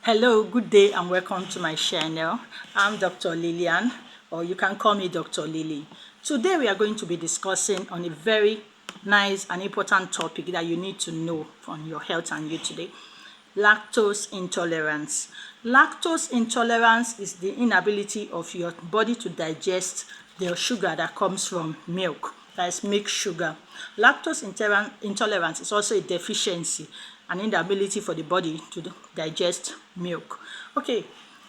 Hello, good day and welcome to my channel. I'm Dr. Lillian, or you can call me Dr. Lily. Today we are going to be discussing on a very nice and important topic that you need to know on your health and you today. Lactose intolerance. Lactose intolerance is the inability of your body to digest the sugar that comes from milk. That is milk sugar. Lactose intolerance is also a deficiency, an inability for the body to digest milk. Okay,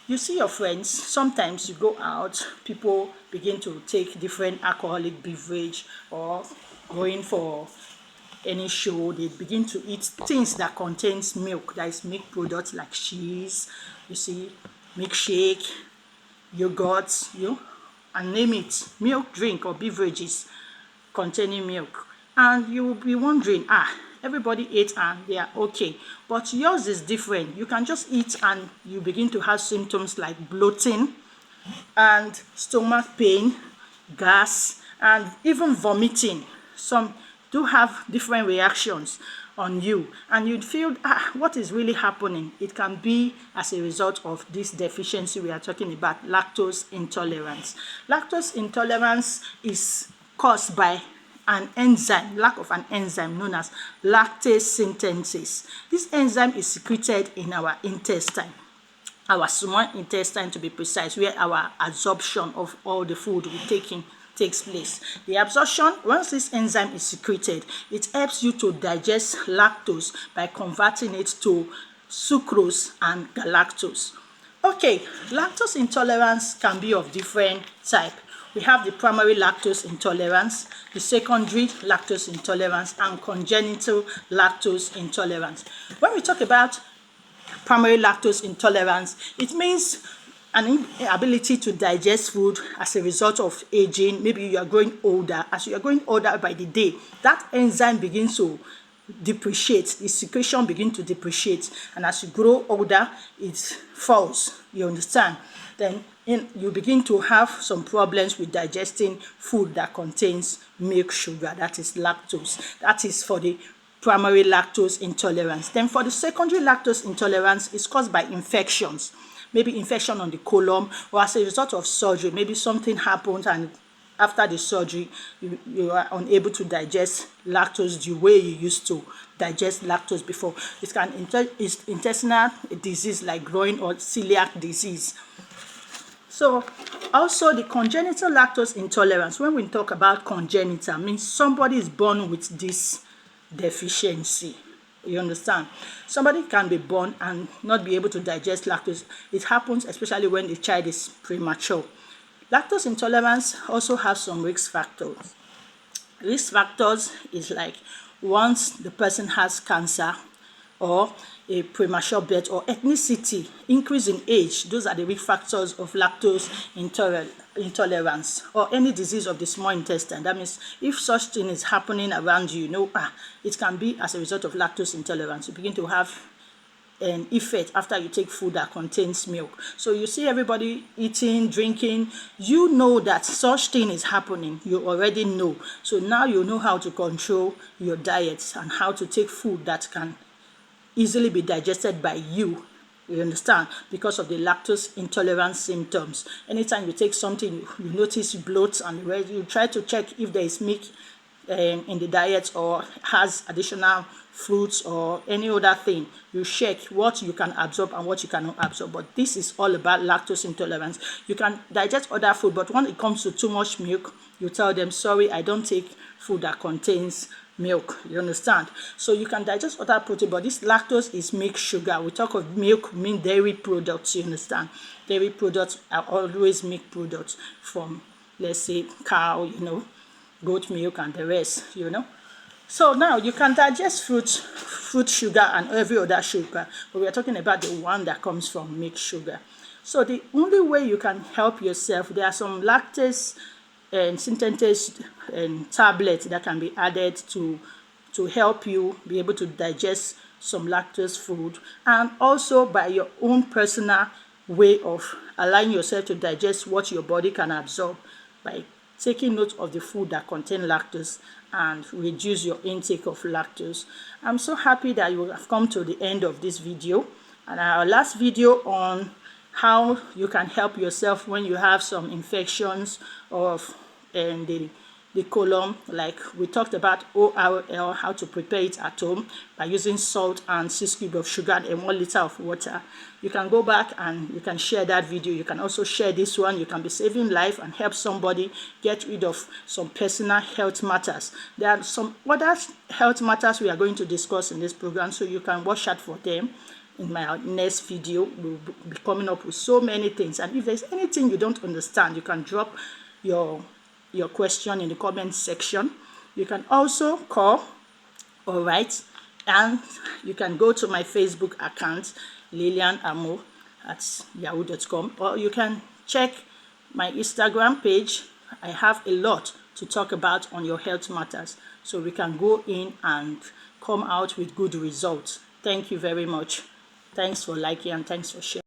you see your friends, sometimes you go out, people begin to take different alcoholic beverage or going for any show, they begin to eat things that contains milk, that is milk products like cheese, you see, milkshake, yogurt, and name it, milk drink or beverages containing milk. And you will be wondering, everybody ate and they are okay. But yours is different. You can just eat and you begin to have symptoms like bloating and stomach pain, gas, and even vomiting. Some do have different reactions on you, and you'd feel, what is really happening? It can be as a result of this deficiency we are talking about, lactose intolerance. Lactose intolerance is caused by an enzyme, lack of an enzyme known as lactase synthesis. This enzyme is secreted in our intestine, our small intestine to be precise, where our absorption of all the food we take in takes place. The absorption, once this enzyme is secreted, it helps you to digest lactose by converting it to sucrose and galactose. Okay, lactose intolerance can be of different type. We have the primary lactose intolerance, the secondary lactose intolerance, and congenital lactose intolerance. When we talk about primary lactose intolerance, it means an inability to digest food as a result of aging. Maybe you are growing older. As you are growing older by the day, that enzyme begins to depreciate, the secretion begins to depreciate, and as you grow older, it falls. You understand? Then you begin to have some problems with digesting food that contains milk sugar, that is lactose. That is for the primary lactose intolerance. Then for the secondary lactose intolerance, it's caused by infections, maybe infection on the colon, or as a result of surgery. Maybe something happened and after the surgery, you are unable to digest lactose the way you used to digest lactose before. It's intestinal disease like groin or celiac disease. So also the congenital lactose intolerance, when we talk about congenital, means somebody is born with this deficiency. You understand? Somebody can be born and not be able to digest lactose. It happens especially when the child is premature. Lactose intolerance also has some risk factors. Risk factors is like once the person has cancer or a premature birth or ethnicity, increase in age. Those are the risk factors of lactose intolerance, or any disease of the small intestine. That means if such thing is happening around you, it can be as a result of lactose intolerance. You begin to have an effect after you take food that contains milk. So you see everybody eating, drinking, you know that such thing is happening. You already know. So now you know how to control your diet and how to take food that can easily be digested by you. You understand? Because of the lactose intolerance symptoms. Anytime you take something, you notice you bloat, and you try to check if there is milk in the diet or has additional fruits or any other thing. You check what you can absorb and what you cannot absorb. But this is all about lactose intolerance. You can digest other food, but when it comes to too much milk, you tell them, sorry, I don't take food that contains milk. You understand? So you can digest other protein, but this lactose is milk sugar. We talk of milk, mean dairy products. You understand? Dairy products are always milk products from, let's say, cow, goat milk and the rest, So now you can digest fruit sugar and every other sugar, but we are talking about the one that comes from milk sugar. So the only way you can help yourself, there are some lactase and synthesis and tablets that can be added to help you be able to digest some lactose food, and also by your own personal way of allowing yourself to digest what your body can absorb by taking note of the food that contain lactose and reduce your intake of lactose. I'm so happy that you have come to the end of this video. And our last video on how you can help yourself when you have some infections of the colon, like we talked about ORL, how to prepare it at home by using salt and 6 cubes of sugar and 1 liter of water. You can go back and you can share that video. You can also share this one. You can be saving life and help somebody get rid of some personal health matters. There are some other health matters we are going to discuss in this program, so you can watch out for them. In my next video, we'll be coming up with so many things, and if there's anything you don't understand, you can drop your question in the comment section. You can also call or write, and you can go to my Facebook account, lilianamo@yahoo.com, or you can check my Instagram page. I have a lot to talk about on your health matters, so we can go in and come out with good results. Thank you very much. Thanks for liking and thanks for sharing.